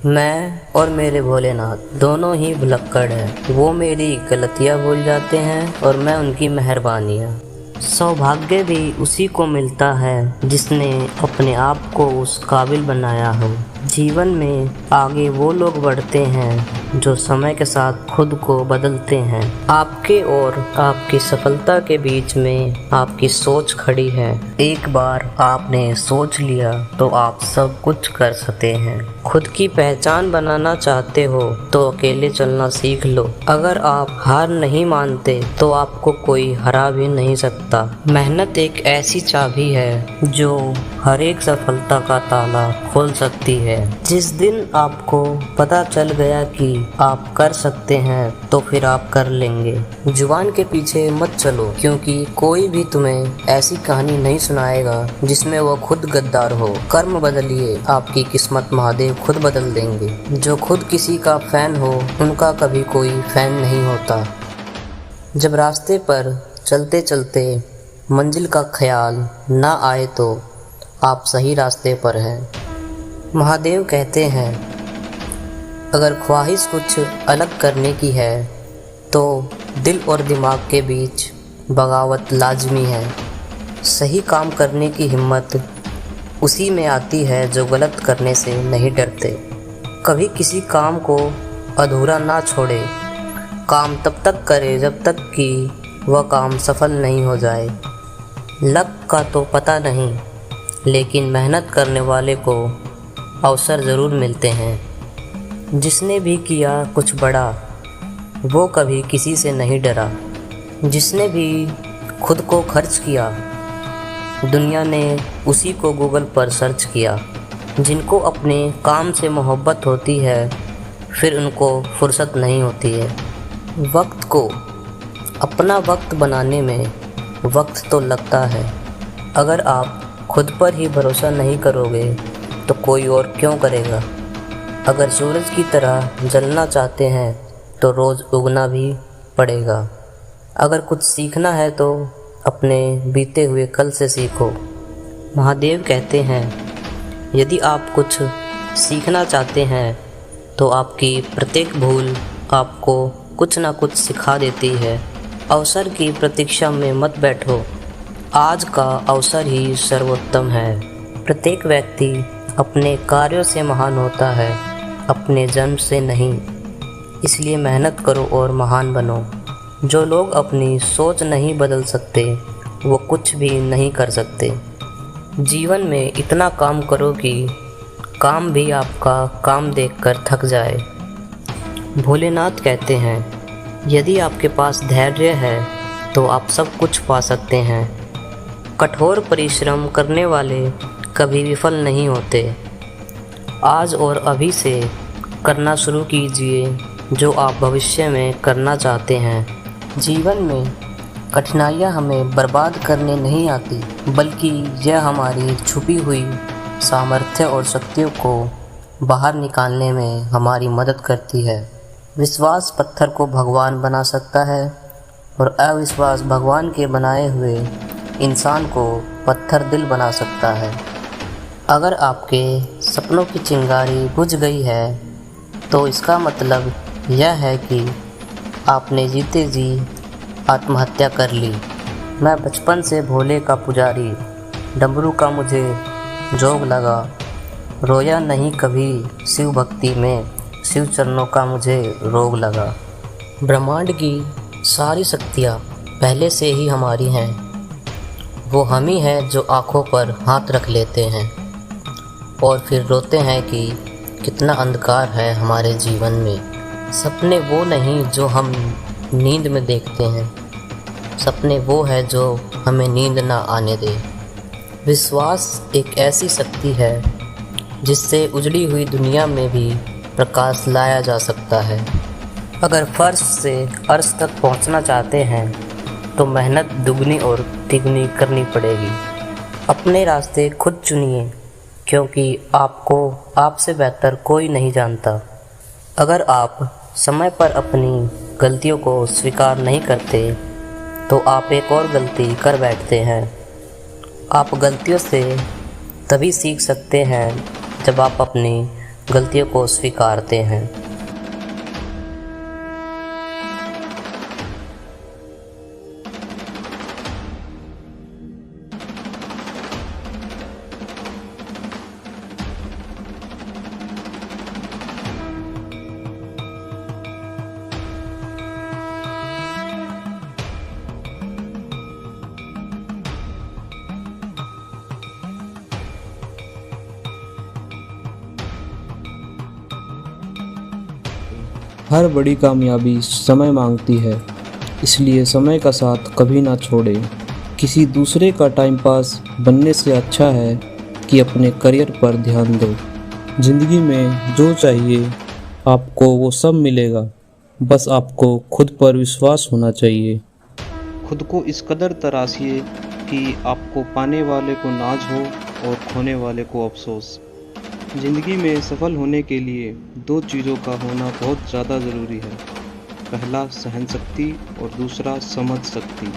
मैं और मेरे भोलेनाथ दोनों ही भुलक्कड़ हैं। वो मेरी गलतियाँ भूल जाते हैं और मैं उनकी मेहरबानियाँ। सौभाग्य भी उसी को मिलता है जिसने अपने आप को उस काबिल बनाया हो। जीवन में आगे वो लोग बढ़ते हैं जो समय के साथ खुद को बदलते हैं। आपके और आपकी सफलता के बीच में आपकी सोच खड़ी है। एक बार आपने सोच लिया तो आप सब कुछ कर सकते हैं। खुद की पहचान बनाना चाहते हो तो अकेले चलना सीख लो। अगर आप हार नहीं मानते तो आपको कोई हरा भी नहीं सकता। मेहनत एक ऐसी चाबी है जो हर एक सफलता का ताला खोल सकती है। जिस दिन आपको पता चल गया कि आप कर सकते हैं तो फिर आप कर लेंगे। जुबान के पीछे मत चलो, क्योंकि कोई भी तुम्हें ऐसी कहानी नहीं सुनाएगा जिसमें वो खुद गद्दार हो। कर्म बदलिए, आपकी किस्मत महादेव खुद बदल देंगे। जो खुद किसी का फैन हो उनका कभी कोई फैन नहीं होता। जब रास्ते पर चलते चलते मंजिल का ख्याल ना आए तो आप सही रास्ते पर हैं। महादेव कहते हैं, अगर ख्वाहिश कुछ अलग करने की है तो दिल और दिमाग के बीच बगावत लाजमी है। सही काम करने की हिम्मत उसी में आती है जो गलत करने से नहीं डरते। कभी किसी काम को अधूरा ना छोड़े। काम तब तक करे जब तक कि वह काम सफल नहीं हो जाए। लक का तो पता नहीं, लेकिन मेहनत करने वाले को अवसर ज़रूर मिलते हैं। जिसने भी किया कुछ बड़ा वो कभी किसी से नहीं डरा। जिसने भी खुद को खर्च किया दुनिया ने उसी को गूगल पर सर्च किया। जिनको अपने काम से मोहब्बत होती है फिर उनको फुर्सत नहीं होती है। वक्त को अपना वक्त बनाने में वक्त तो लगता है। अगर आप खुद पर ही भरोसा नहीं करोगे तो कोई और क्यों करेगा। अगर सूरज की तरह जलना चाहते हैं तो रोज़ उगना भी पड़ेगा। अगर कुछ सीखना है तो अपने बीते हुए कल से सीखो। महादेव कहते हैं, यदि आप कुछ सीखना चाहते हैं तो आपकी प्रत्येक भूल आपको कुछ ना कुछ सिखा देती है। अवसर की प्रतीक्षा में मत बैठो, आज का अवसर ही सर्वोत्तम है। प्रत्येक व्यक्ति अपने कार्यों से महान होता है, अपने जन्म से नहीं। इसलिए मेहनत करो और महान बनो। जो लोग अपनी सोच नहीं बदल सकते वो कुछ भी नहीं कर सकते। जीवन में इतना काम करो कि काम भी आपका काम देखकर थक जाए। भोलेनाथ कहते हैं, यदि आपके पास धैर्य है तो आप सब कुछ पा सकते हैं। कठोर परिश्रम करने वाले कभी विफल नहीं होते। आज और अभी से करना शुरू कीजिए जो आप भविष्य में करना चाहते हैं। जीवन में कठिनाइयाँ हमें बर्बाद करने नहीं आती, बल्कि यह हमारी छुपी हुई सामर्थ्य और शक्तियों को बाहर निकालने में हमारी मदद करती है। विश्वास पत्थर को भगवान बना सकता है और अविश्वास भगवान के बनाए हुए इंसान को पत्थर दिल बना सकता है। अगर आपके सपनों की चिंगारी बुझ गई है तो इसका मतलब यह है कि आपने जीते जी आत्महत्या कर ली। मैं बचपन से भोले का पुजारी, डमरू का मुझे जोग लगा। रोया नहीं कभी शिव भक्ति में, शिव चरणों का मुझे रोग लगा। ब्रह्मांड की सारी शक्तियाँ पहले से ही हमारी हैं। वो हम ही हैं जो आँखों पर हाथ रख लेते हैं और फिर रोते हैं कि कितना अंधकार है हमारे जीवन में। सपने वो नहीं जो हम नींद में देखते हैं, सपने वो है जो हमें नींद ना आने दे। विश्वास एक ऐसी शक्ति है जिससे उजड़ी हुई दुनिया में भी प्रकाश लाया जा सकता है। अगर फर्श से अर्श तक पहुंचना चाहते हैं तो मेहनत दुगनी और तिगुनी करनी पड़ेगी। अपने रास्ते खुद चुनिए, क्योंकि आपको आपसे बेहतर कोई नहीं जानता। अगर आप समय पर अपनी गलतियों को स्वीकार नहीं करते तो आप एक और गलती कर बैठते हैं। आप गलतियों से तभी सीख सकते हैं जब आप अपनी गलतियों को स्वीकारते हैं। हर बड़ी कामयाबी समय मांगती है, इसलिए समय का साथ कभी ना छोड़ें। किसी दूसरे का टाइम पास बनने से अच्छा है कि अपने करियर पर ध्यान दो। ज़िंदगी में जो चाहिए आपको वो सब मिलेगा, बस आपको खुद पर विश्वास होना चाहिए। खुद को इस कदर तराशिए कि आपको पाने वाले को नाज हो और खोने वाले को अफसोस। ज़िंदगी में सफल होने के लिए दो चीज़ों का होना बहुत ज़्यादा ज़रूरी है। पहला सहन शक्ति और दूसरा समझ शक्ति।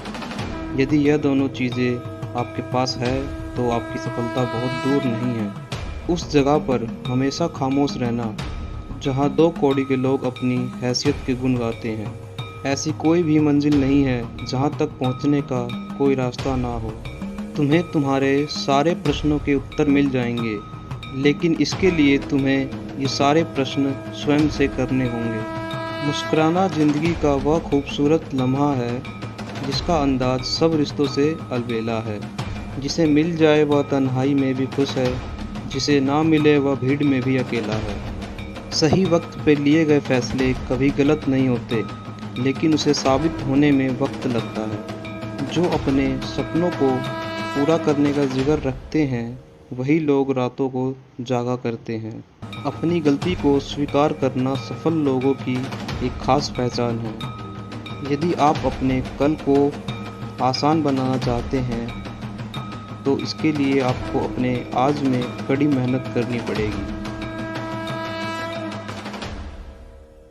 यदि यह दोनों चीज़ें आपके पास है तो आपकी सफलता बहुत दूर नहीं है। उस जगह पर हमेशा खामोश रहना जहाँ दो कौड़ी के लोग अपनी हैसियत के गुण गाते हैं। ऐसी कोई भी मंजिल नहीं है जहाँ तक पहुँचने का कोई रास्ता ना हो। तुम्हें तुम्हारे सारे प्रश्नों के उत्तर मिल जाएंगे, लेकिन इसके लिए तुम्हें ये सारे प्रश्न स्वयं से करने होंगे। मुस्कुराना ज़िंदगी का वह खूबसूरत लम्हा है जिसका अंदाज सब रिश्तों से अलबेला है। जिसे मिल जाए वह तन्हाई में भी खुश है, जिसे ना मिले वह भीड़ में भी अकेला है। सही वक्त पे लिए गए फैसले कभी गलत नहीं होते, लेकिन उसे साबित होने में वक्त लगता है। जो अपने सपनों को पूरा करने का जिगर रखते हैं वही लोग रातों को जागा करते हैं। अपनी गलती को स्वीकार करना सफल लोगों की एक खास पहचान है। यदि आप अपने कल को आसान बनाना चाहते हैं तो इसके लिए आपको अपने आज में कड़ी मेहनत करनी पड़ेगी।